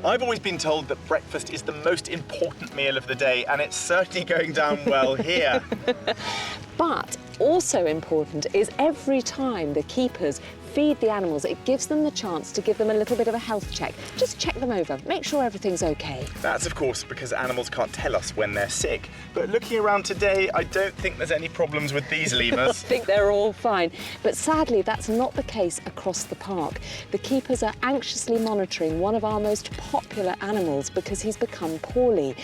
I've always been told that breakfast is the most important meal of the day, and it's certainly going down well here. But also important is every time the keepers feed the animals, it gives them the chance to give them a little bit of a health check. Just check them over, make sure everything's okay. That's of course because animals can't tell us when they're sick. But looking around today, I don't think there's any problems with these lemurs. I think they're all fine. But sadly, that's not the case across the park. The keepers are anxiously monitoring one of our most popular animals because he's become poorly.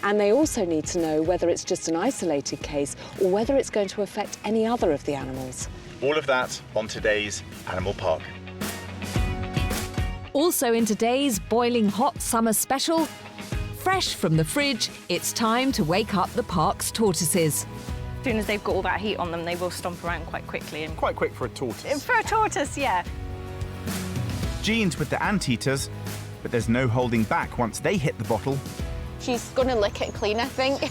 And they also need to know whether it's just an isolated case or whether it's going to affect any other of the animals. All of that on today's Animal Park. Also in today's boiling hot summer special, fresh from the fridge, it's time to wake up the park's tortoises. As soon as they've got all that heat on them, they will stomp around quite quickly. And Quite quick for a tortoise. for a tortoise, yeah. Jean's with the anteaters, but there's no holding back once they hit the bottle. She's gonna lick it clean, I think.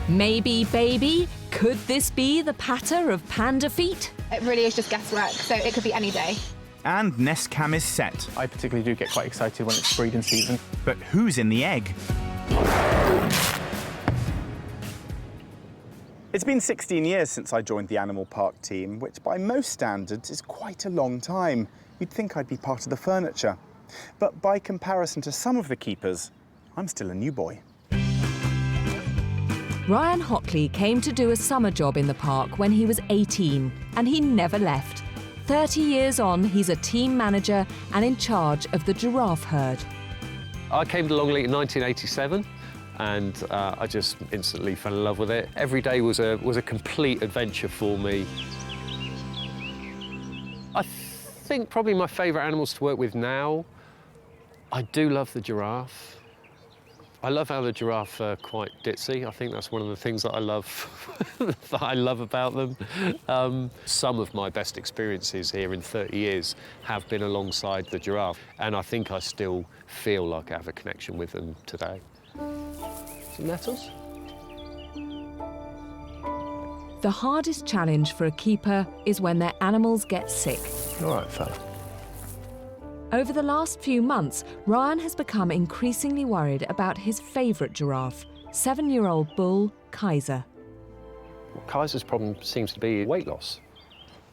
Maybe, baby, could this be the patter of panda feet? It really is just guesswork, so it could be any day. And nest cam is set. I particularly do get quite excited when it's breeding season. But who's in the egg? It's been 16 years since I joined the Animal Park team, which by most standards is quite a long time. You'd think I'd be part of the furniture. But by comparison to some of the keepers, I'm still a new boy. Ryan Hockley came to do a summer job in the park when he was 18, and he never left. 30 years on, he's a team manager and in charge of the giraffe herd. I came to Longleat in 1987, and I just instantly fell in love with it. Every day was a complete adventure for me. I think probably my favourite animals to work with now, I do love the giraffe. I love how the giraffe are quite ditzy. I think that's one of the things that I love about them. Some of my best experiences here in 30 years have been alongside the giraffe, and I think I still feel like I have a connection with them today. Some nettles? The hardest challenge for a keeper is when their animals get sick. All right, fella. Over the last few months, Ryan has become increasingly worried about his favourite giraffe, 7-year-old bull Kaiser. Kaiser's problem seems to be weight loss.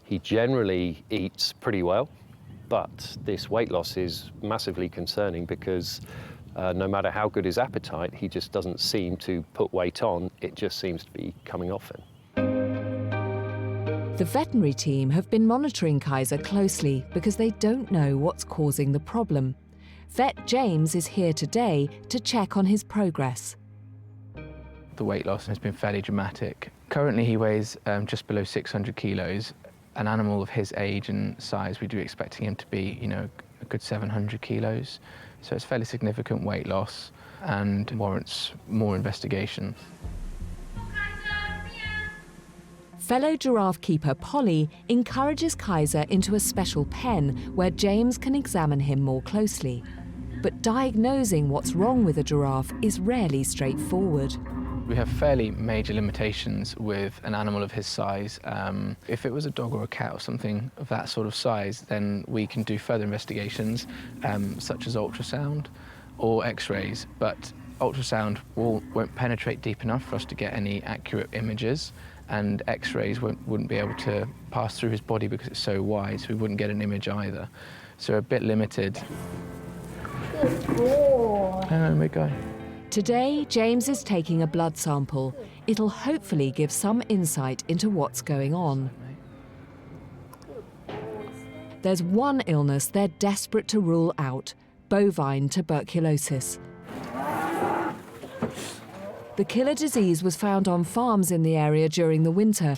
He generally eats pretty well, but this weight loss is massively concerning because no matter how good his appetite, he just doesn't seem to put weight on. It just seems to be coming off him. The veterinary team have been monitoring Kaiser closely because they don't know what's causing the problem. Vet James is here today to check on his progress. The weight loss has been fairly dramatic. Currently he weighs just below 600 kilos. An animal of his age and size, we'd be expecting him to be, a good 700 kilos. So it's fairly significant weight loss and warrants more investigation. Fellow giraffe keeper Polly encourages Kaiser into a special pen where James can examine him more closely. But diagnosing what's wrong with a giraffe is rarely straightforward. We have fairly major limitations with an animal of his size. If it was a dog or a cat or something of that sort of size, then we can do further investigations, such as ultrasound or x-rays. But ultrasound won't penetrate deep enough for us to get any accurate images, and x-rays wouldn't be able to pass through his body because it's so wide, so we wouldn't get an image either. So we're a bit limited. Hello, big guy. Today, James is taking a blood sample. It'll hopefully give some insight into what's going on. There's one illness they're desperate to rule out: bovine tuberculosis. The killer disease was found on farms in the area during the winter,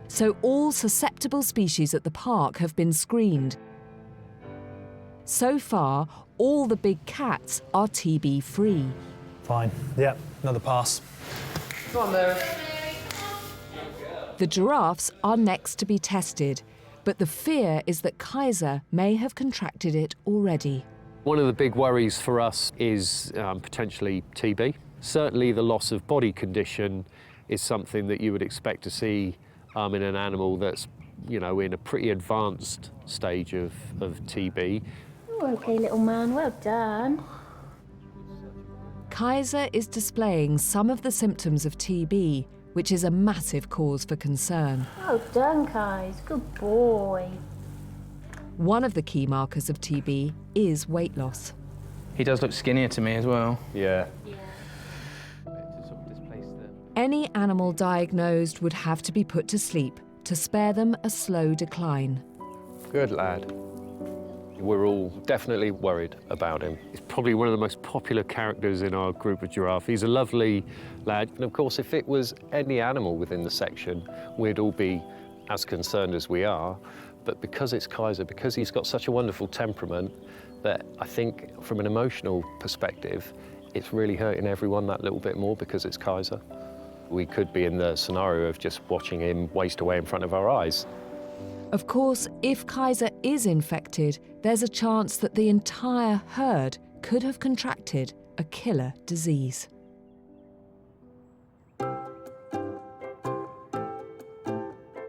so all susceptible species at the park have been screened. So far, all the big cats are TB-free. Fine. Yep, another pass. Come on, Mary. The giraffes are next to be tested, but the fear is that Kaiser may have contracted it already. One of the big worries for us is potentially TB. Certainly the loss of body condition is something that you would expect to see in an animal that's, in a pretty advanced stage of TB. Oh, OK, little man, well done. Kaiser is displaying some of the symptoms of TB, which is a massive cause for concern. Well done, Kais, good boy. One of the key markers of TB is weight loss. He does look skinnier to me as well. Yeah. Any animal diagnosed would have to be put to sleep to spare them a slow decline. Good lad. We're all definitely worried about him. He's probably one of the most popular characters in our group of Giraffe. He's a lovely lad. And of course, if it was any animal within the section, we'd all be as concerned as we are. But because it's Kaiser, because he's got such a wonderful temperament, that I think from an emotional perspective, it's really hurting everyone that little bit more because it's Kaiser. We could be in the scenario of just watching him waste away in front of our eyes. Of course, if Kaiser is infected, there's a chance that the entire herd could have contracted a killer disease.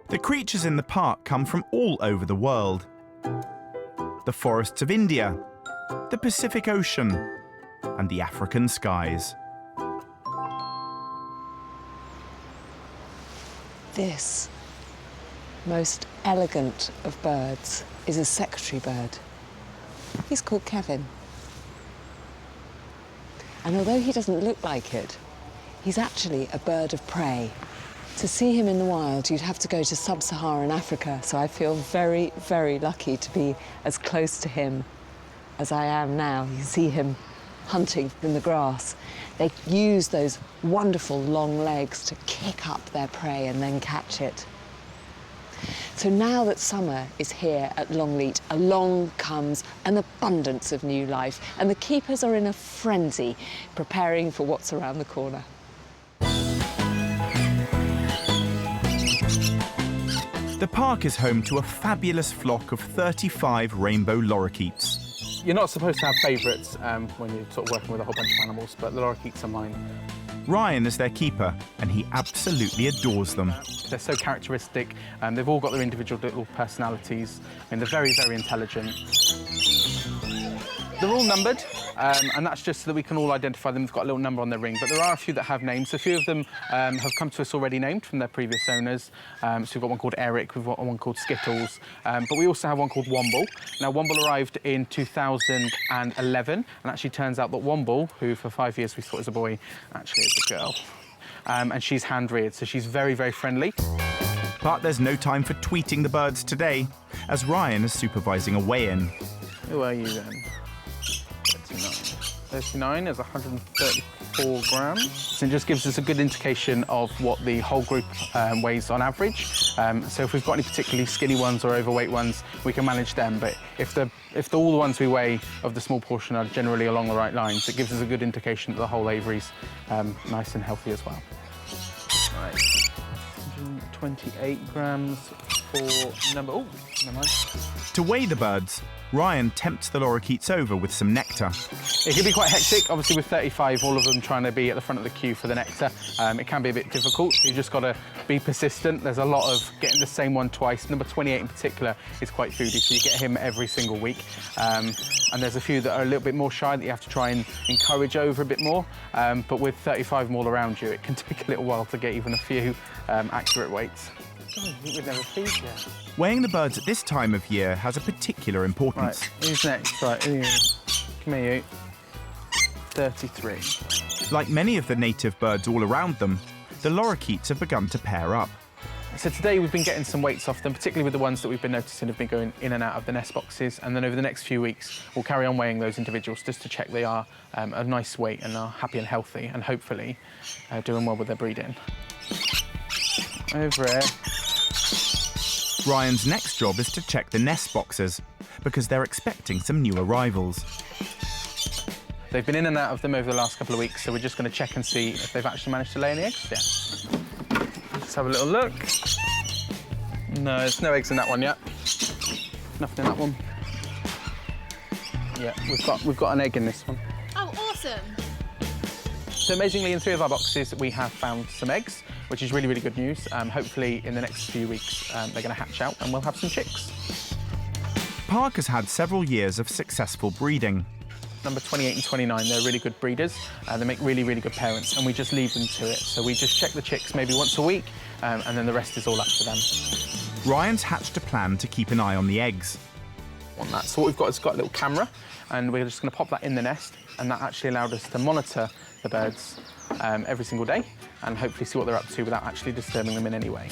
The creatures in the park come from all over the world. The forests of India, the Pacific Ocean, and the African skies. This most elegant of birds is a secretary bird. He's called Kevin. And although he doesn't look like it, he's actually a bird of prey. To see him in the wild, you'd have to go to sub-Saharan Africa, so I feel very, very lucky to be as close to him as I am now. You see him hunting in the grass. They use those wonderful long legs to kick up their prey and then catch it. So now that summer is here at Longleat, along comes an abundance of new life, and the keepers are in a frenzy, preparing for what's around the corner. The park is home to a fabulous flock of 35 rainbow lorikeets. You're not supposed to have favourites when you're sort of working with a whole bunch of animals, but the lorikeets are mine. Ryan is their keeper, and he absolutely adores them. They're so characteristic, and they've all got their individual little personalities, and they're very, very intelligent. They're all numbered, and that's just so that we can all identify them. They've got a little number on their ring, but there are a few that have names. A few of them have come to us already named from their previous owners. So we've got one called Eric, we've got one called Skittles, but we also have one called Womble. Now, Womble arrived in 2011, and actually turns out that Womble, who for 5 years we thought was a boy, actually is a girl. And she's hand-reared, so she's very, very friendly. But there's no time for tweeting the birds today, as Ryan is supervising a weigh-in. Who are you then? 39 is 134 grams. So it just gives us a good indication of what the whole group weighs on average. So if we've got any particularly skinny ones or overweight ones, we can manage them. But if all the ones we weigh of the small portion are generally along the right lines, it gives us a good indication that the whole aviary's nice and healthy as well. Right, 128 grams for number... Oh, never mind. To weigh the birds, Ryan tempts the lorikeets over with some nectar. It can be quite hectic, obviously with 35, all of them trying to be at the front of the queue for the nectar. It can be a bit difficult, so you've just got to be persistent. There's a lot of getting the same one twice. Number 28 in particular is quite foodie, so you get him every single week. And there's a few that are a little bit more shy that you have to try and encourage over a bit more. But with 35 more around you, it can take a little while to get even a few accurate weights. God, I think we'd never feed yet. Weighing the birds at this time of year has a particular importance. Right, who's next? Right, come here, you. 33. Like many of the native birds all around them, the lorikeets have begun to pair up. So today we've been getting some weights off them, particularly with the ones that we've been noticing have been going in and out of the nest boxes, and then over the next few weeks we'll carry on weighing those individuals just to check they are a nice weight and are happy and healthy, and hopefully doing well with their breeding. Over here. Ryan's next job is to check the nest boxes, because they're expecting some new arrivals. They've been in and out of them over the last couple of weeks, so we're just going to check and see if they've actually managed to lay any eggs yet. Let's have a little look. No, there's no eggs in that one yet. Nothing in that one. Yeah, we've got an egg in this one. Oh, awesome. So amazingly, in 3 of our boxes, we have found some eggs, which is really, really good news. Hopefully, in the next few weeks, they're going to hatch out and we'll have some chicks. park has had several years of successful breeding. Number 28 and 29, they're really good breeders. They make really, really good parents, and we just leave them to it. So we just check the chicks maybe once a week, and then the rest is all up to them. Ryan's hatched a plan to keep an eye on the eggs. On that. So what we've got is got a little camera, and we're just going to pop that in the nest, and that actually allowed us to monitor the birds every single day, and hopefully see what they're up to without actually disturbing them in any way.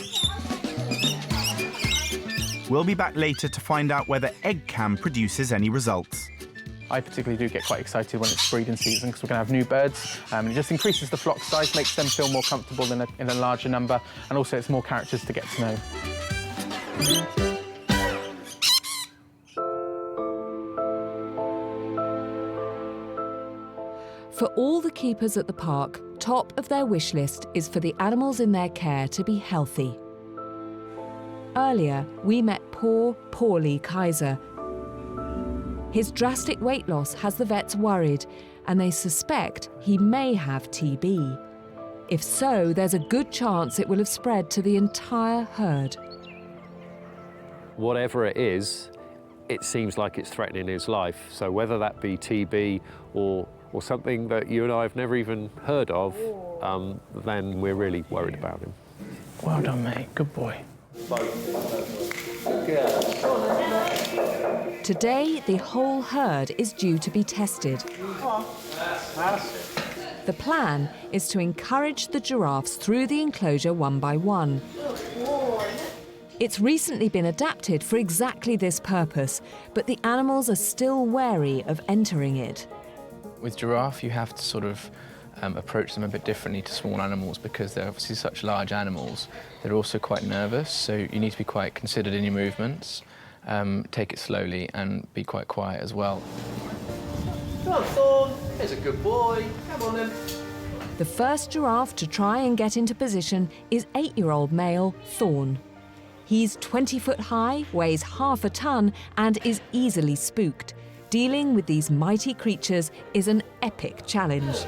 We'll be back later to find out whether egg cam produces any results. I particularly do get quite excited when it's breeding season because we're going to have new birds. It just increases the flock size, makes them feel more comfortable in a larger number, and also it's more characters to get to know. For all the keepers at the park, top of their wish list is for the animals in their care to be healthy. Earlier, we met poor, poorly Kaiser. His drastic weight loss has the vets worried, and they suspect he may have TB. If so, there's a good chance it will have spread to the entire herd. Whatever it is, it seems like it's threatening his life. So whether that be TB or something that you and I have never even heard of, then we're really worried about him. Well done, mate. Good boy. Today, the whole herd is due to be tested. The plan is to encourage the giraffes through the enclosure one by one. It's recently been adapted for exactly this purpose, but the animals are still wary of entering it. With giraffe, you have to sort of approach them a bit differently to small animals because they're obviously such large animals. They're also quite nervous, so you need to be quite considered in your movements. Take it slowly and be quite quiet as well. Come on, Thorn. Here's a good boy. Come on, then. The first giraffe to try and get into position is 8-year-old male Thorn. He's 20 foot high, weighs half a ton, and is easily spooked. Dealing with these mighty creatures is an epic challenge.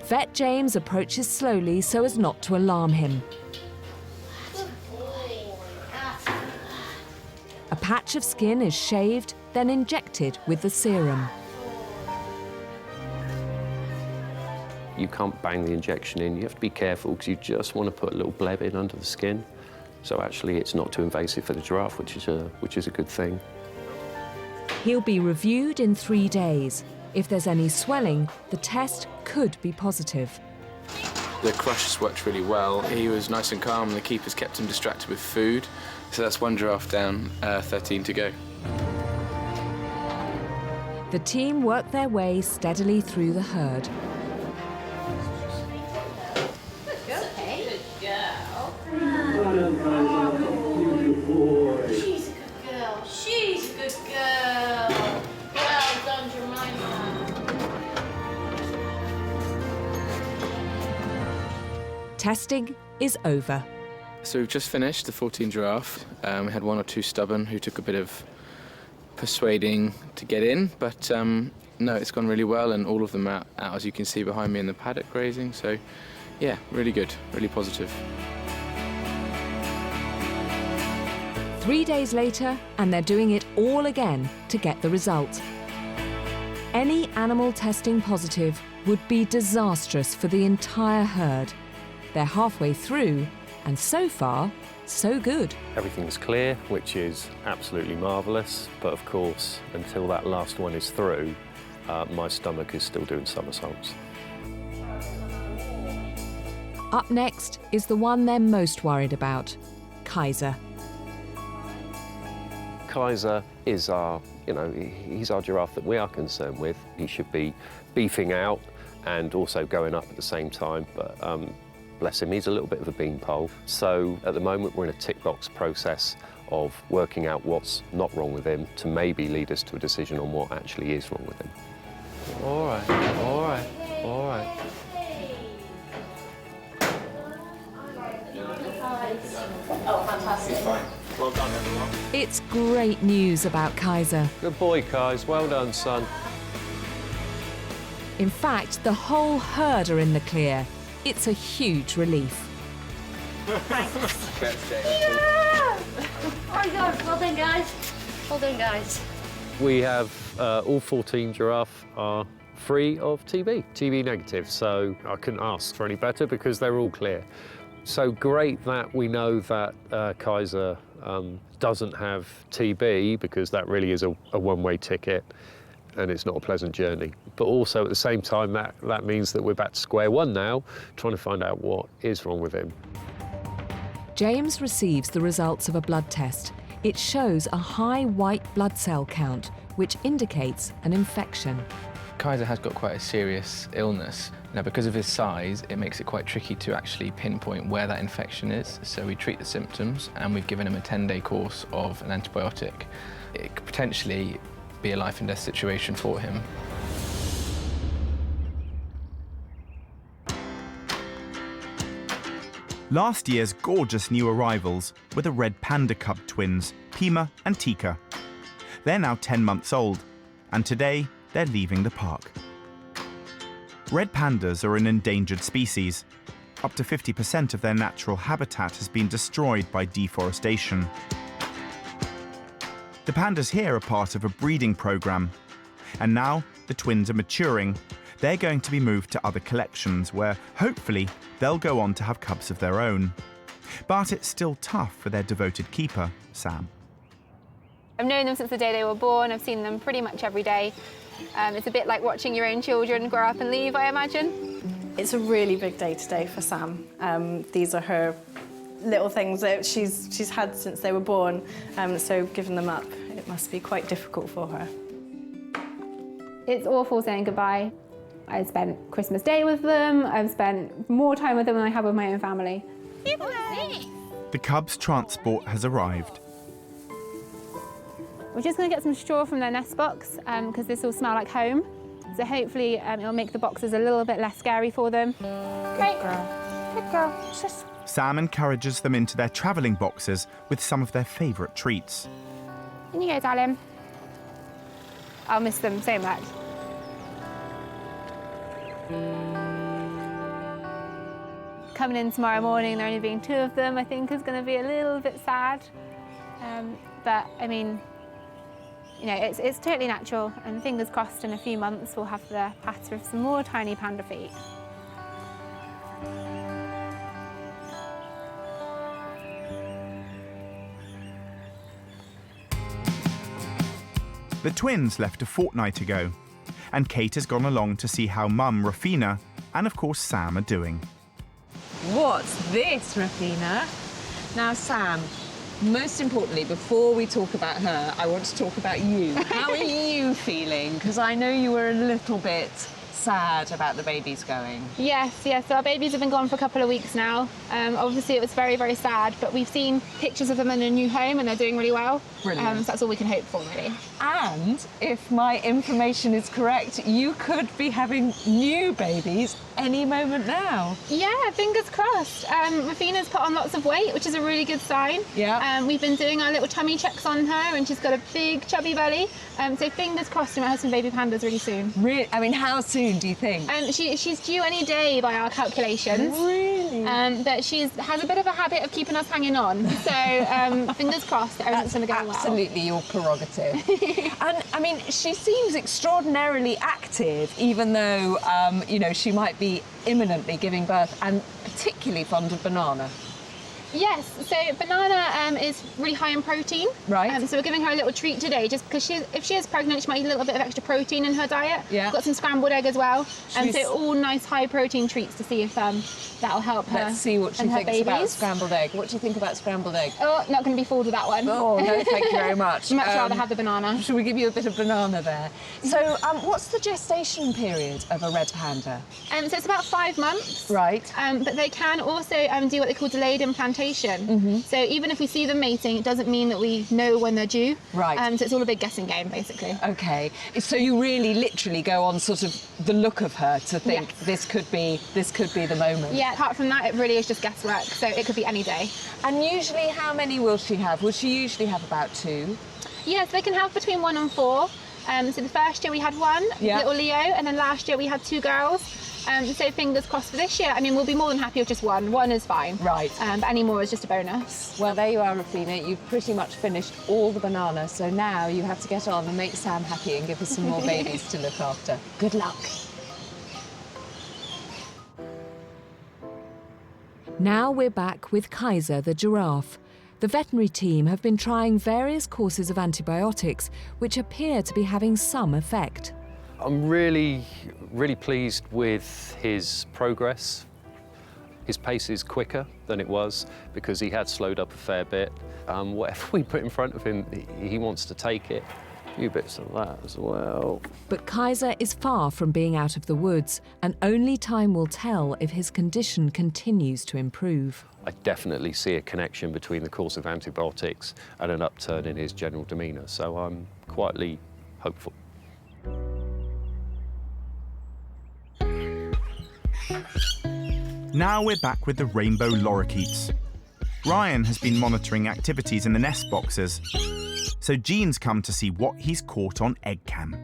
Vet James approaches slowly so as not to alarm him. A patch of skin is shaved, then injected with the serum. You can't bang the injection in. You have to be careful because you just want to put a little bleb in under the skin. So actually it's not too invasive for the giraffe, which is a good thing. He'll be reviewed in 3 days. If there's any swelling, the test could be positive. The crushes worked really well. He was nice and calm, and the keepers kept him distracted with food. So that's one giraffe down, 13 to go. The team worked their way steadily through the herd. She's a good girl. She's a good girl. Well done, Jemima. Testing is over. So we've just finished the 14 giraffe. We had 1 or 2 stubborn who took a bit of persuading to get in, but no, it's gone really well, and all of them are out, as you can see behind me in the paddock grazing. So yeah, really good, really positive. 3 days later, and they're doing it all again to get the result. Any animal testing positive would be disastrous for the entire herd. They're halfway through, and so far, so good. Everything's clear, which is absolutely marvellous. But of course, until that last one is through, my stomach is still doing somersaults. Up next is the one they're most worried about, Kaiser. Kaiser is our, he's our giraffe that we are concerned with. He should be beefing out and also going up at the same time, but bless him, he's a little bit of a beanpole. So at the moment, we're in a tick box process of working out what's not wrong with him to maybe lead us to a decision on what actually is wrong with him. All right, all right, all right. Oh, fantastic. Well done, everyone. It's great news about Kaiser. Good boy, Kais. Well done, son. In fact, the whole herd are in the clear. It's a huge relief. Yeah! Oh my God, well done, guys. Hold on, guys. We have all 14 giraffe are free of TB negative, so I couldn't ask for any better because they're all clear. So great that we know that Kaiser doesn't have TB, because that really is a one-way ticket and it's not a pleasant journey. But also at the same time, that means that we're back to square one now, trying to find out what is wrong with him. James receives the results of a blood test. It shows a high white blood cell count, which indicates an infection. Kaiser has got quite a serious illness. Now, because of his size, it makes it quite tricky to actually pinpoint where that infection is. So we treat the symptoms, and we've given him a 10-day course of an antibiotic. It could potentially be a life and death situation for him. Last year's gorgeous new arrivals were the red panda cub twins, Pima and Tika. They're now 10 months old, and today they're leaving the park. Red pandas are an endangered species. Up to 50% of their natural habitat has been destroyed by deforestation. The pandas here are part of a breeding program, and now the twins are maturing. They're going to be moved to other collections where, hopefully, they'll go on to have cubs of their own. But it's still tough for their devoted keeper, Sam. I've known them since the day they were born. I've seen them pretty much every day. It's a bit like watching your own children grow up and leave, I imagine. It's a really big day today for Sam. These are her little things that she's had since they were born, so giving them up, it must be quite difficult for her. It's awful saying goodbye. I spent Christmas Day with them. I've spent more time with them than I have with my own family. The cubs' transport has arrived. We're just going to get some straw from their nest box because this will smell like home. So hopefully it'll make the boxes a little bit less scary for them. Great. Good girl. Sam encourages them into their travelling boxes with some of their favourite treats. In you go, darling. I'll miss them so much. Coming in tomorrow morning, there only being 2 of them, I think is going to be a little bit sad. But I mean, you know, it's totally natural, and fingers crossed in a few months we'll have the patter of some more tiny panda feet. The twins left a fortnight ago, and Kate has gone along to see how Mum, Rafina, and of course Sam are doing. What's this, Rafina? Now, Sam, most importantly, before we talk about her, I want to talk about you. How are you feeling? Because I know you were a little bit sad about the babies going. Yes, so our babies have been gone for a couple of weeks now. Obviously it was very, very sad, but we've seen pictures of them in a new home and they're doing really well. Brilliant. So that's all we can hope for, really. And if my information is correct, you could be having new babies any moment now. Yeah, fingers crossed. Rafina's put on lots of weight, which is a really good sign. Yeah. We've been doing our little tummy checks on her and she's got a big chubby belly. So fingers crossed we might have some baby pandas really soon. Really? I mean, how soon do you think? She's due any day by our calculations. Really? But she has a bit of a habit of keeping us hanging on. So fingers crossed that everything's going to go well. Absolutely your prerogative. And I mean, she seems extraordinarily active, even though, you know, she might be imminently giving birth, and particularly fond of banana. Yes, so banana is really high in protein. Right. So we're giving her a little treat today, just because if she is pregnant, she might eat a little bit of extra protein in her diet. Yeah. We've got some scrambled egg as well. So all nice high protein treats to see if that'll help her. Let's see what she thinks about scrambled egg. What do you think about scrambled egg? Oh, not going to be fooled with that one. Oh, no, thank you very much. Much rather have the banana. Should we give you a bit of banana there? So what's the gestation period of a red panda? So it's about 5 months. Right. But they can also do what they call delayed implantation. Mm-hmm. So even if we see them mating, it doesn't mean that we know when they're due. Right. So it's all a big guessing game, basically. Okay. So you really literally go on sort of the look of her to think this could be the moment. Yeah, apart from that, it really is just guesswork. So it could be any day. And usually how many will she have? Will she usually have about 2? Yes, they can have between 1 and 4. So the first year we had one, little Leo, and then last year we had 2 girls. So fingers crossed for this year. I mean, we'll be more than happy with just one. One is fine. Right. But any more is just a bonus. Well, there you are, Rafina. You've pretty much finished all the bananas, so now you have to get on and make Sam happy and give us some more babies to look after. Good luck. Now we're back with Kaiser the giraffe. The veterinary team have been trying various courses of antibiotics, which appear to be having some effect. I'm really pleased with his progress. His pace is quicker than it was because he had slowed up a fair bit. Whatever we put in front of him, he wants to take it. A few bits of that as well. But Kaiser is far from being out of the woods, and only time will tell if his condition continues to improve. I definitely see a connection between the course of antibiotics and an upturn in his general demeanour, so I'm quietly hopeful. Now we're back with the rainbow lorikeets. Ryan has been monitoring activities in the nest boxes, so Jean's come to see what he's caught on egg cam.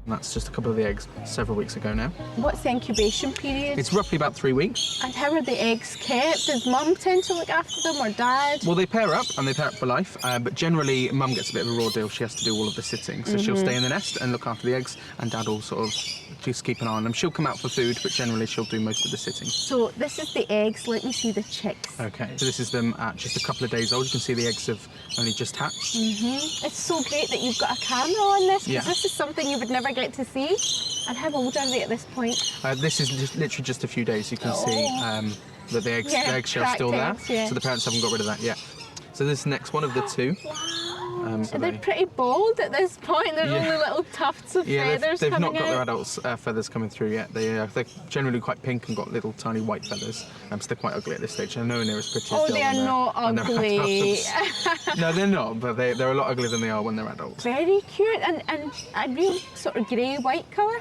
That's just a couple of the eggs several weeks ago now. What's the incubation period? It's roughly about 3 weeks. And how are the eggs kept? Does mum tend to look after them or dad? Well, they pair up, and they pair up for life, but generally mum gets a bit of a raw deal. She has to do all of the sitting, so she'll stay in the nest and look after the eggs, and dad will sort of just keep an eye on them. She'll come out for food, but generally she'll do most of the sitting. So this is the eggs. Let me see the chicks. Okay, so this is them at just a couple of days old. You can see the eggs have only just hatched. It's so great that you've got a camera on this, because Yeah. this is something you would never get to see. And how old are they at this point? This is literally just a few days. You can see that the eggshell's still there, cracked eggs, yeah. so the parents haven't got rid of that yet. So this next one of the two. So they're pretty bald at this point. There's only little tufts of feathers they've coming not got their out. adult feathers coming through yet. They're generally quite pink and got little tiny white feathers, so they're quite ugly at this stage. And nowhere near as pretty as Oh, they are not when they're ugly. adults. No, they're not, but they're a lot uglier than they are when they're adults. Very cute, and a real sort of grey-white colour.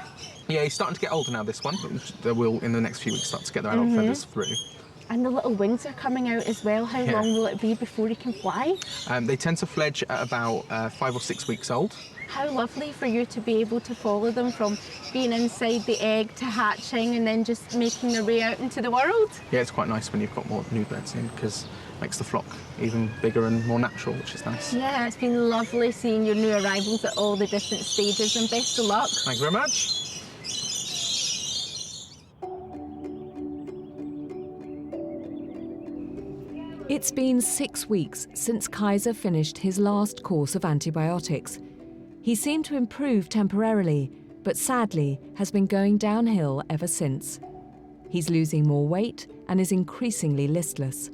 Yeah, he's starting to get older now, this one. They will, in the next few weeks, start to get their adult feathers through. And the little wings are coming out as well. How long will it be before he can fly? They tend to fledge at about 5 or 6 weeks old. How lovely for you to be able to follow them from being inside the egg to hatching and then just making their way out into the world. Yeah, it's quite nice when you've got more new birds in, because it makes the flock even bigger and more natural, which is nice. Yeah, it's been lovely seeing your new arrivals at all the different stages, and best of luck. Thank you very much. It's been 6 weeks since Kaiser finished his last course of antibiotics. He seemed to improve temporarily, but sadly has been going downhill ever since. He's losing more weight and is increasingly listless.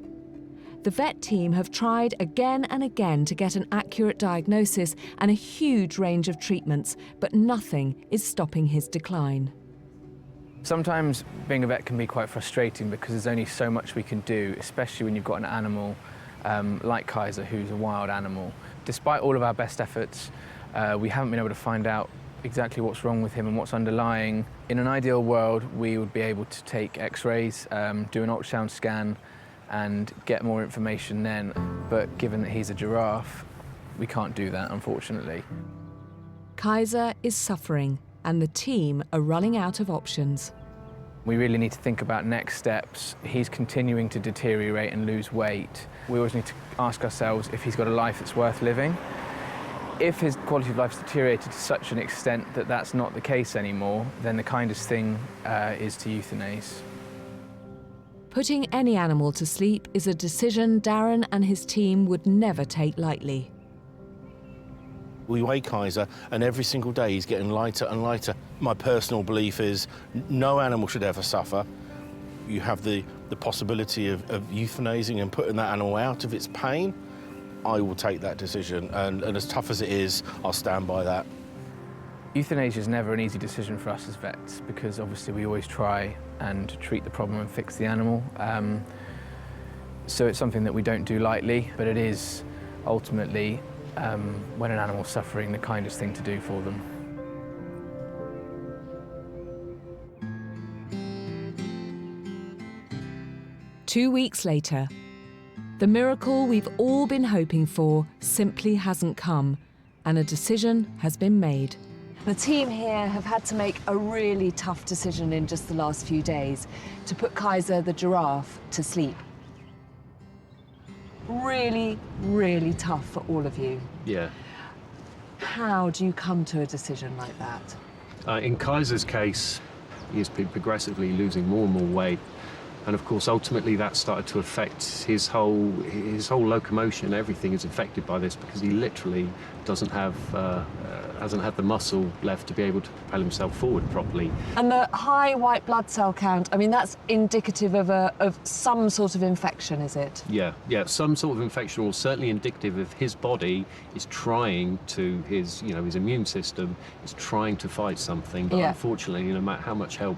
The vet team have tried again and again to get an accurate diagnosis and a huge range of treatments, but nothing is stopping his decline. Sometimes being a vet can be quite frustrating because there's only so much we can do, especially when you've got an animal like Kaiser, who's a wild animal. Despite all of our best efforts, we haven't been able to find out exactly what's wrong with him and what's underlying. In an ideal world, we would be able to take x-rays, do an ultrasound scan, and get more information then. But given that he's a giraffe, we can't do that, unfortunately. Kaiser is suffering, and the team are running out of options. We really need to think about next steps. He's continuing to deteriorate and lose weight. We always need to ask ourselves if he's got a life that's worth living. If his quality of life's deteriorated to such an extent that that's not the case anymore, then the kindest thing is to euthanize. Putting any animal to sleep is a decision Darren and his team would never take lightly. We weigh Kaiser, and every single day he's getting lighter and lighter. My personal belief is no animal should ever suffer. You have the possibility of euthanizing and putting that animal out of its pain. I will take that decision, and as tough as it is, I'll stand by that. Euthanasia is never an easy decision for us as vets because obviously we always try and treat the problem and fix the animal. So it's something that we don't do lightly, but it is ultimately, when an animal's suffering, the kindest thing to do for them. Two weeks later, the miracle we've all been hoping for simply hasn't come, and a decision has been made. The team here have had to make a really tough decision in just the last few days to put Kaiser the giraffe to sleep. Really, really tough for all of you. Yeah. How do you come to a decision like that? In Kaiser's case, he has been progressively losing more and more weight. And of course, ultimately, that started to affect his whole locomotion. Everything is affected by this because he literally hasn't had the muscle left to be able to propel himself forward properly. And the high white blood cell count, I mean, that's indicative of some sort of infection, is it? Yeah, some sort of infection, or certainly indicative of his body is trying to, his immune system is trying to fight something. But unfortunately, no matter how much help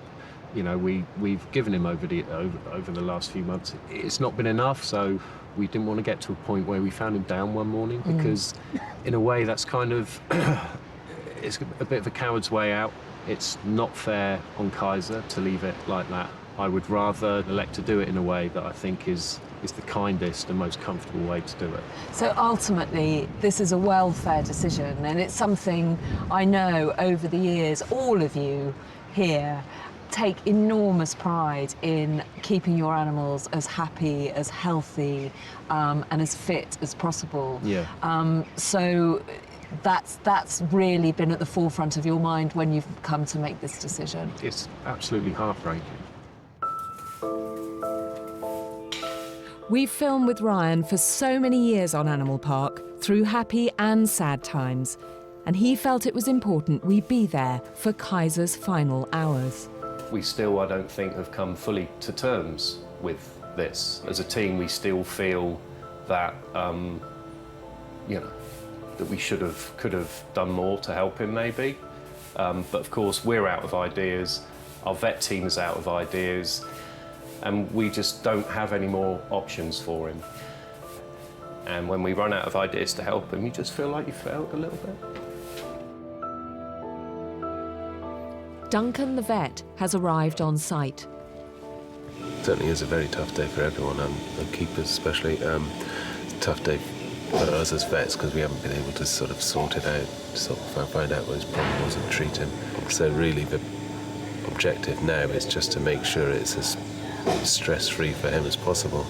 we've given him over the last few months, it's not been enough. So we didn't want to get to a point where we found him down one morning, because in a way that's kind of it's a bit of a coward's way out. It's not fair on Kaiser to leave it like that. I would rather elect to do it in a way that I think is the kindest and most comfortable way to do it. So ultimately, this is a welfare decision, and it's something I know over the years all of you here take enormous pride in keeping your animals as happy, as healthy, and as fit as possible. Yeah. So that's really been at the forefront of your mind when you've come to make this decision. It's absolutely heartbreaking. We've filmed with Ryan for so many years on Animal Park, through happy and sad times, and he felt it was important we be there for Kaiser's final hours. We still, I don't think, have come fully to terms with this. As a team, we still feel that, that we could have done more to help him, maybe. But of course, we're out of ideas. Our vet team is out of ideas. And we just don't have any more options for him. And when we run out of ideas to help him, you just feel like you failed a little bit. Duncan the vet has arrived on site. It certainly is a very tough day for everyone, and keepers especially. It's a tough day for us as vets because we haven't been able to sort of sort it out, find out what his problem was and treat him. So really the objective now is just to make sure it's as stress-free for him as possible.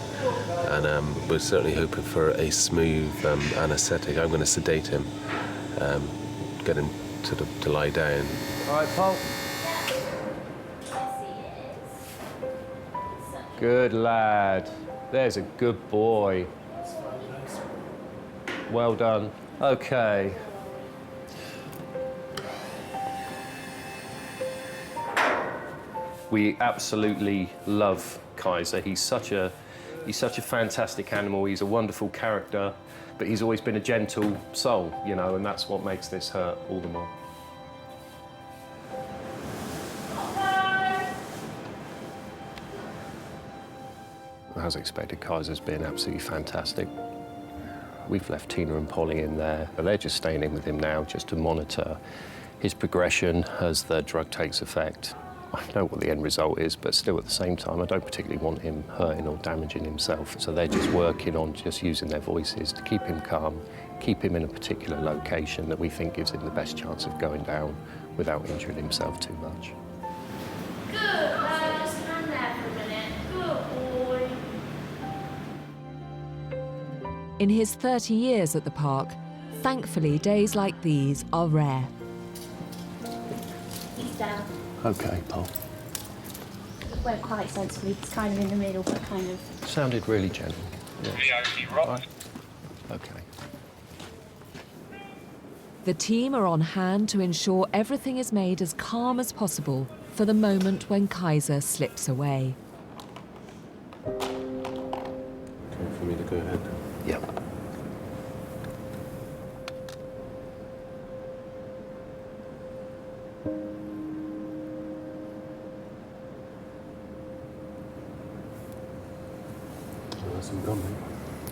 And we're certainly hoping for a smooth anaesthetic. I'm going to sedate him, get him to lie down. All right, Paul. Good lad. There's a good boy. Well done. Okay. We absolutely love Kaiser. He's such a fantastic animal. He's a wonderful character, but he's always been a gentle soul, and that's what makes this hurt all the more. As expected, Kaiser's been absolutely fantastic. We've left Tina and Polly in there. They're just staying in with him now just to monitor his progression as the drug takes effect. I know what the end result is, but still at the same time, I don't particularly want him hurting or damaging himself. So they're just working on just using their voices to keep him calm, keep him in a particular location that we think gives him the best chance of going down without injuring himself too much. Good, just stand there for a minute. Good boy. In his 30 years at the park, thankfully days like these are rare. He's down. Okay, Paul. We're quite sensible. It's kind of in the middle, but kind of... Sounded really gentle. Yeah. Right. Okay. The team are on hand to ensure everything is made as calm as possible for the moment when Kaiser slips away. Okay, for me to go ahead. Yeah.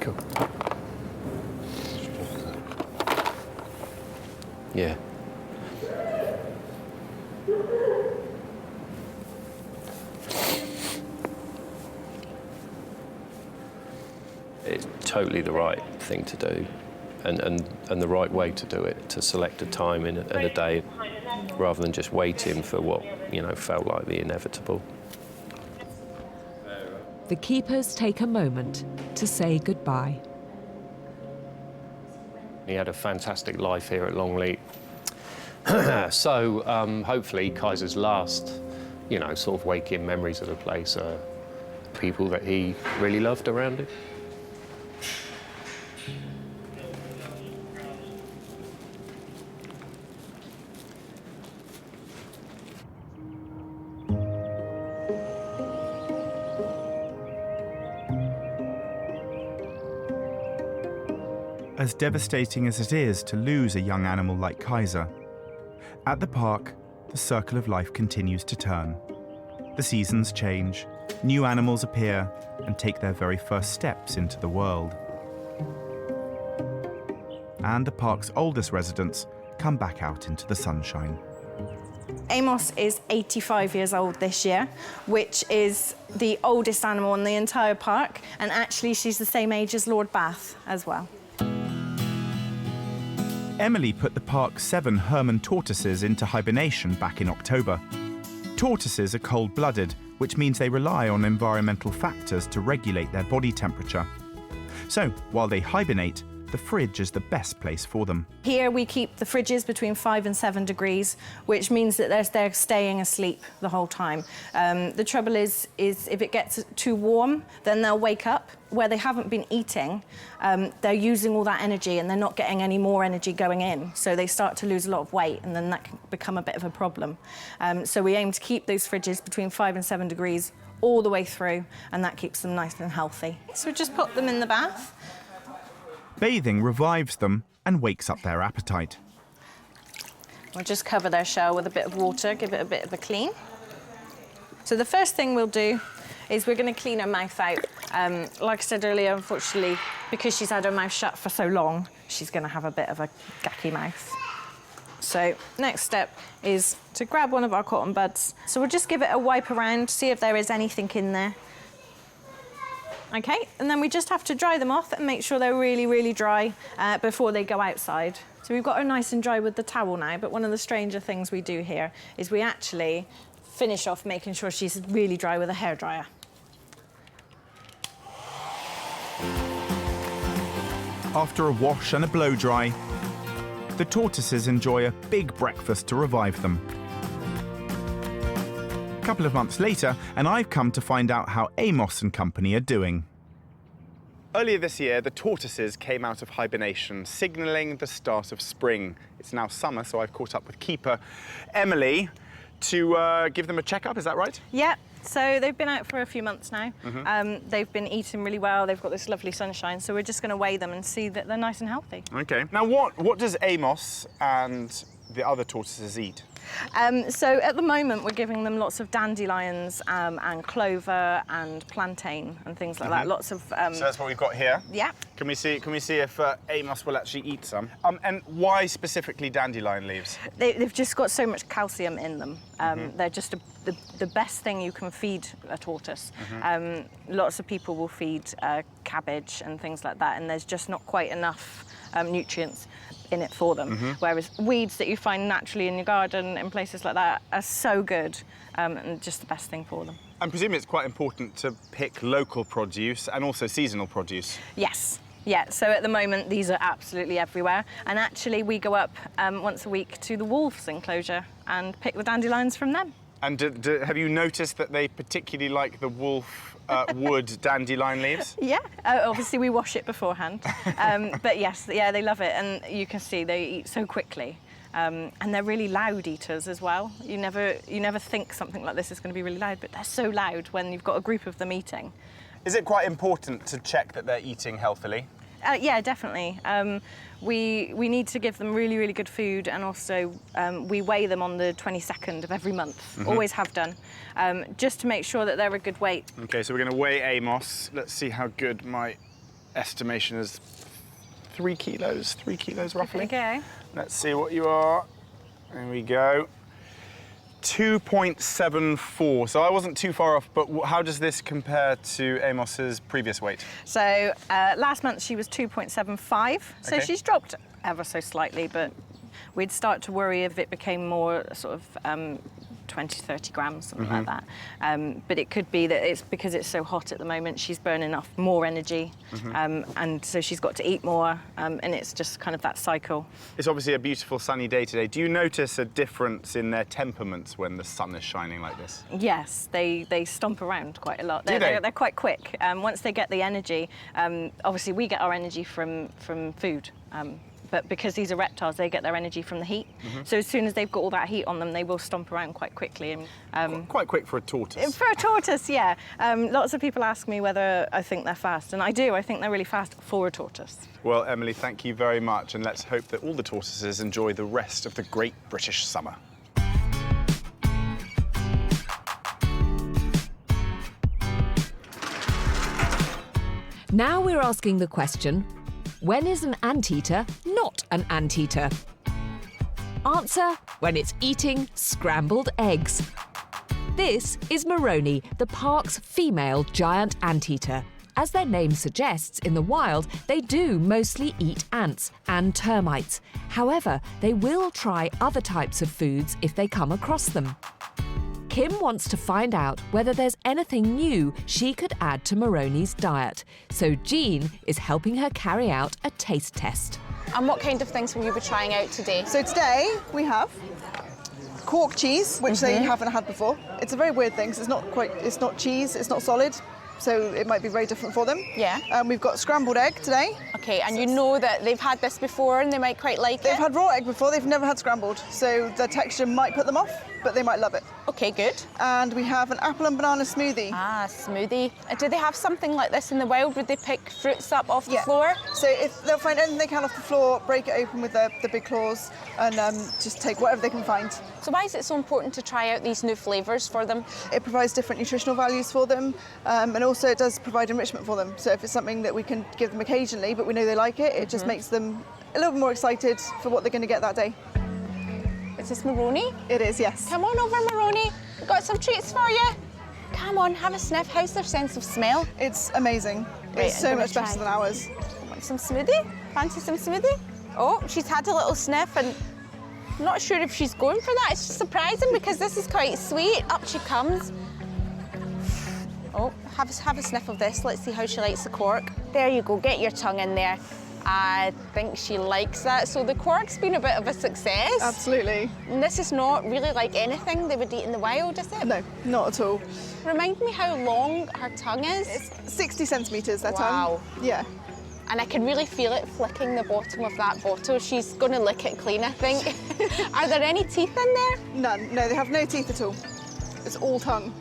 Cool. Yeah. It's totally the right thing to do. and the right way to do it, to select a time in a day rather than just waiting for what, you know, felt like the inevitable. The keepers take a moment to say goodbye. He had a fantastic life here at Longleat. So hopefully Kaiser's last, you know, sort of waking memories of the place are people that he really loved around him. As devastating as it is to lose a young animal like Kaiser, at the park, the circle of life continues to turn. The seasons change, new animals appear and take their very first steps into the world. And the park's oldest residents come back out into the sunshine. Amos is 85 years old this year, which is the oldest animal in the entire park, and actually she's the same age as Lord Bath as well. Emily put the park's 7 Hermann tortoises into hibernation back in October. Tortoises are cold-blooded, which means they rely on environmental factors to regulate their body temperature. So, while they hibernate, the fridge is the best place for them. Here we keep the fridges between 5 and 7 degrees, which means that they're staying asleep the whole time. The trouble is if it gets too warm, then they'll wake up. Where they haven't been eating, they're using all that energy and they're not getting any more energy going in. So they start to lose a lot of weight, and then that can become a bit of a problem. So we aim to keep those fridges between 5 and 7 degrees all the way through, and that keeps them nice and healthy. So just put them in the bath. Bathing revives them and wakes up their appetite. We'll just cover their shell with a bit of water, give it a bit of a clean. So the first thing we'll do is we're going to clean her mouth out. Like I said earlier, unfortunately, because she's had her mouth shut for so long, she's going to have a bit of a gacky mouth. So next step is to grab one of our cotton buds. So we'll just give it a wipe around, see if there is anything in there. Okay, and then we just have to dry them off and make sure they're really, really dry before they go outside. So we've got her nice and dry with the towel now, but one of the stranger things we do here is we actually finish off making sure she's really dry with a hairdryer. After a wash and a blow dry, the tortoises enjoy a big breakfast to revive them. A couple of months later, and I've come to find out how Amos and company are doing. Earlier this year, the tortoises came out of hibernation, signalling the start of spring. It's now summer, so I've caught up with keeper Emily to give them a checkup, is that right? Yeah, so they've been out for a few months now. They've been eating really well, they've got this lovely sunshine, so we're just going to weigh them and see that they're nice and healthy. Okay. Now, what does Amos and the other tortoises eat? So at the moment we're giving them lots of dandelions and clover and plantain and things like that. Lots of. So that's what we've got here. Yeah. Can we see if Amos will actually eat some? And why specifically dandelion leaves? They've just got so much calcium in them. They're just the best thing you can feed a tortoise. Lots of people will feed cabbage and things like that, and there's just not quite enough nutrients in it for them. Whereas weeds that you find naturally in your garden and places like that are so good and just the best thing for them. And presumably it's quite important to pick local produce and also seasonal produce. Yes. Yeah, so at the moment these are absolutely everywhere, and actually we go up once a week to the wolves enclosure and pick the dandelions from them. And have you noticed that they particularly like the wolf wood dandelion leaves? Yeah, obviously we wash it beforehand. But yes, yeah, they love it, and you can see they eat so quickly. And they're really loud eaters as well. You never think something like this is going to be really loud, but they're so loud when you've got a group of them eating. Is it quite important to check that they're eating healthily? Yeah, definitely. We need to give them really, really good food, and also we weigh them on the 22nd of every month, always have done, just to make sure that they're a good weight. Okay, so we're going to weigh Amos. Let's see how good my estimation is. 3 kilos roughly. Okay. Let's see what you are. There we go. 2.74, so I wasn't too far off, but how does this compare to Amos's previous weight? So last month she was 2.75, so Okay. she's dropped ever so slightly, but we'd start to worry if it became more sort of 20, 30 grams, something like that. But it could be that it's because it's so hot at the moment, she's burning off more energy, and so she's got to eat more, and it's just kind of that cycle. It's obviously a beautiful sunny day today. Do you notice a difference in their temperaments when the sun is shining like this? Yes, they stomp around quite a lot. Do they? They're quite quick. Once they get the energy, obviously we get our energy from food. But because these are reptiles, they get their energy from the heat. So as soon as they've got all that heat on them, they will stomp around quite quickly. And, quite quick for a tortoise. For a tortoise, yeah. Lots of people ask me whether I think they're fast, and I do. I think they're really fast for a tortoise. Well, Emily, thank you very much, and let's hope that all the tortoises enjoy the rest of the great British summer. Now we're asking the question, when is an anteater not an anteater? Answer, when it's eating scrambled eggs. This is Moroni, the park's female giant anteater. As their name suggests, in the wild, they do mostly eat ants and termites. However, they will try other types of foods if they come across them. Kim wants to find out whether there's anything new she could add to Moroni's diet. So Jean is helping her carry out a taste test. And what kind of things will you be trying out today? So today we have cork cheese, which they haven't had before. It's a very weird thing, 'cause it's not cheese, it's not solid, so it might be very different for them. Yeah. We've got scrambled egg today. Okay, and you know that they've had this before and they might quite like it? They've had raw egg before, they've never had scrambled, so the texture might put them off, but they might love it. Okay, good. And we have an apple and banana smoothie. Ah, smoothie. Do they have something like this in the wild? Would they pick fruits up off the floor? So if they'll find anything they can off the floor, break it open with the big claws, and just take whatever they can find. So why is it so important to try out these new flavours for them? It provides different nutritional values for them, and also it does provide enrichment for them. So if it's something that we can give them occasionally, but we know they like it, it just makes them a little bit more excited for what they're going to get that day. Is this Moroni? It is, yes. Come on over, Moroni. We've got some treats for you. Come on, have a sniff. How's their sense of smell? It's amazing. Right, it's so much better than ours. Want some smoothie? Fancy some smoothie? Oh, she's had a little sniff and I'm not sure if she's going for that. It's just surprising because this is quite sweet. Up she comes. Oh, have a sniff of this. Let's see how she likes the cork. There you go, get your tongue in there. I think she likes that. So the cork's been a bit of a success. Absolutely. And this is not really like anything they would eat in the wild, is it? No, not at all. Remind me how long her tongue is. It's 60 centimetres, their Wow. tongue. Yeah. And I can really feel it flicking the bottom of that bottle. She's going to lick it clean, I think. Are there any teeth in there? None. No, they have no teeth at all. It's all tongue.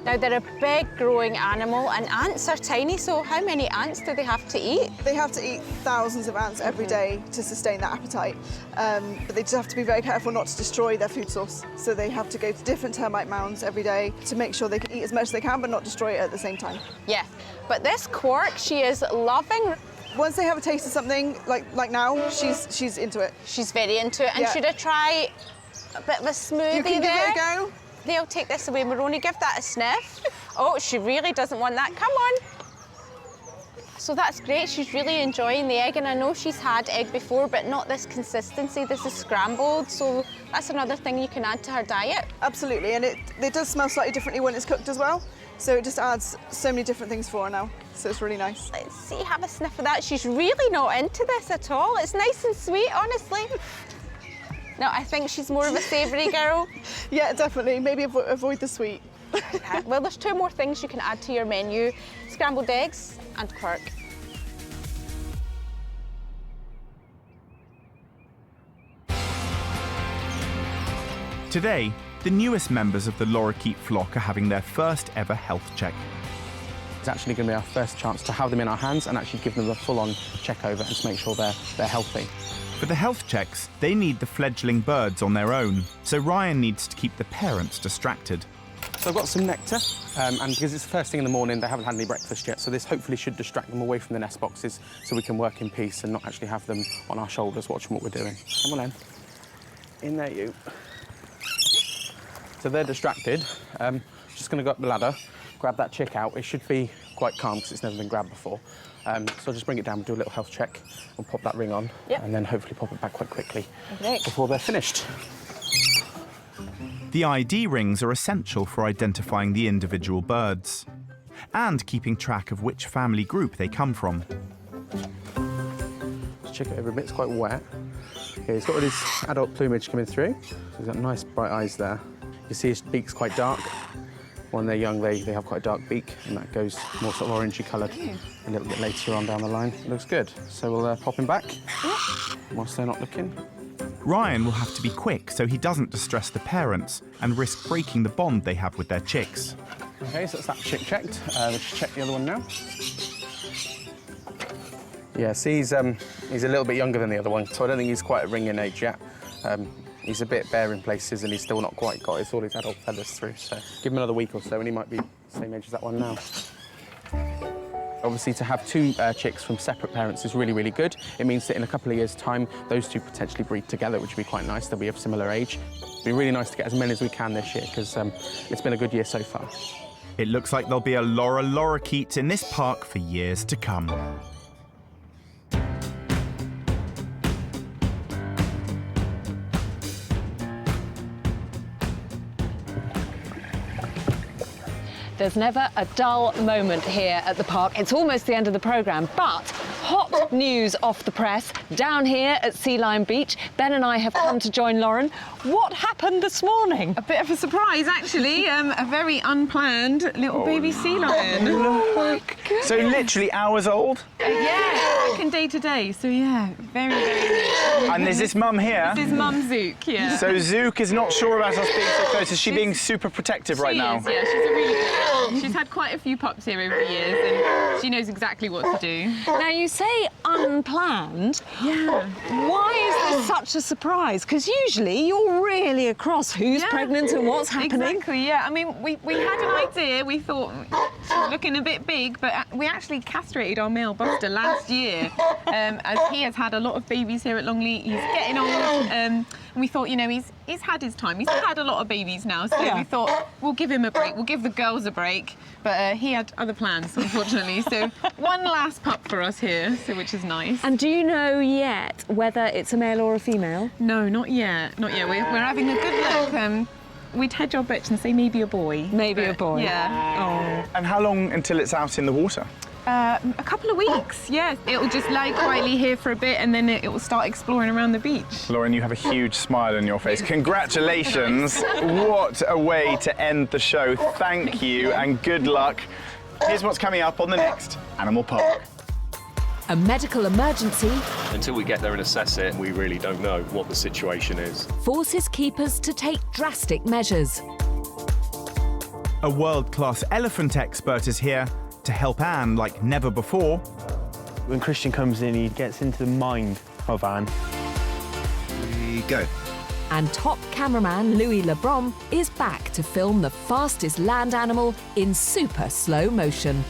Now, they're a big growing animal and ants are tiny, so how many ants do they have to eat? They have to eat thousands of ants every day to sustain that appetite, but they just have to be very careful not to destroy their food source. So they have to go to different termite mounds every day to make sure they can eat as much as they can, but not destroy it at the same time. Yeah, but this cork, she is loving. Once they have a taste of something, like now, she's into it. She's very into it. And Yeah. should I try a bit of a smoothie You can give there? it a go. They'll take this away. Moroni, give that a sniff. Oh, she really doesn't want that. Come on. So that's great. She's really enjoying the egg, and I know she's had egg before, but not this consistency. This is scrambled, so that's another thing you can add to her diet. Absolutely, and it does smell slightly differently when it's cooked as well. So it just adds so many different things for her now. So it's really nice. Let's see, have a sniff of that. She's really not into this at all. It's nice and sweet, honestly. No, I think she's more of a savoury girl. Yeah, definitely. Maybe avoid the sweet. Well, there's two more things you can add to your menu. Scrambled eggs and cork. Today, the newest members of the lorikeet flock are having their first ever health check. It's actually going to be our first chance to have them in our hands and actually give them a full-on check over and to make sure they're healthy. For the health checks, they need the fledgling birds on their own, so Ryan needs to keep the parents distracted. So I've got some nectar, and because it's the first thing in the morning, they haven't had any breakfast yet, so this hopefully should distract them away from the nest boxes so we can work in peace and not actually have them on our shoulders watching what we're doing. Come on in. In there, you. So they're distracted. Just going to go up the ladder, grab that chick out. It should be quite calm because it's never been grabbed before. So I'll just bring it down, do a little health check, and pop that ring on, and then hopefully pop it back quite quickly before they're finished. The ID rings are essential for identifying the individual birds and keeping track of which family group they come from. Just check it over a bit, it's quite wet. Okay, he's got all his adult plumage coming through. So he's got nice bright eyes there. You see his beak's quite dark. When they're young, they have quite a dark beak, and that goes more sort of orangey coloured a little bit later on down the line. It looks good. So we'll pop him back whilst they're not looking. Ryan will have to be quick so he doesn't distress the parents and risk breaking the bond they have with their chicks. Okay, so that's that chick checked. Let's check the other one now. Yeah, see, he's a little bit younger than the other one, so I don't think he's quite at ringing age yet. He's a bit bare in places and he's still not quite got all his adult feathers through, so give him another week or so and he might be the same age as that one now. Obviously, to have two chicks from separate parents is really, really good. It means that in a couple of years' time, those two potentially breed together, which would be quite nice. They'll be of similar age. It'd be really nice to get as many as we can this year, because it's been a good year so far. It looks like there'll be a lorikeet in this park for years to come. There's never a dull moment here at the park. It's almost the end of the programme, but hot news off the press. Down here at Sea Lion Beach, Ben and I have come to join Lauren. What happened this morning? A bit of a surprise, actually. A very unplanned little baby sea lion. Look. So literally hours old? Yeah, second day today, so yeah, very, very... And is this mum here? This is Mum Zook, yeah. So Zook is not sure about us being so close. Is she being super protective right now? She is, yeah, she's a really good girl. She's had quite a few pups here over the years and she knows exactly what to do. Now, you say unplanned. Yeah. Why is this such a surprise? Because usually you're really across who's pregnant and what's happening. Exactly, yeah. I mean, we had an idea. We thought she's looking a bit big, but we actually castrated our male Buster last year, as he has had a lot of babies here at Longleat. He's getting old, and we thought, you know, he's had his time. He's had a lot of babies now, so we thought we'll give him a break. We'll give the girls a break, but he had other plans, unfortunately. So one last pup for us here, so which is nice. And do you know yet whether it's a male or a female? No, not yet. Not yet. We're having a good look. We'd hedge our bets and say maybe a boy. Maybe a boy. Yeah. Oh. And how long until it's out in the water? A couple of weeks, yeah. It'll just lie quietly here for a bit and then it will start exploring around the beach. Lauren, you have a huge smile on your face. Congratulations. What a way to end the show. Thank you and good luck. Here's what's coming up on the next Animal Park. A medical emergency Until we get there and assess it, we really don't know what the situation is. forces keepers to take drastic measures. A world-class elephant expert is here to help Anne like never before. When Christian comes in, he gets into the mind of Anne. We go. And top cameraman Louis Lebron is back to film the fastest land animal in super slow motion.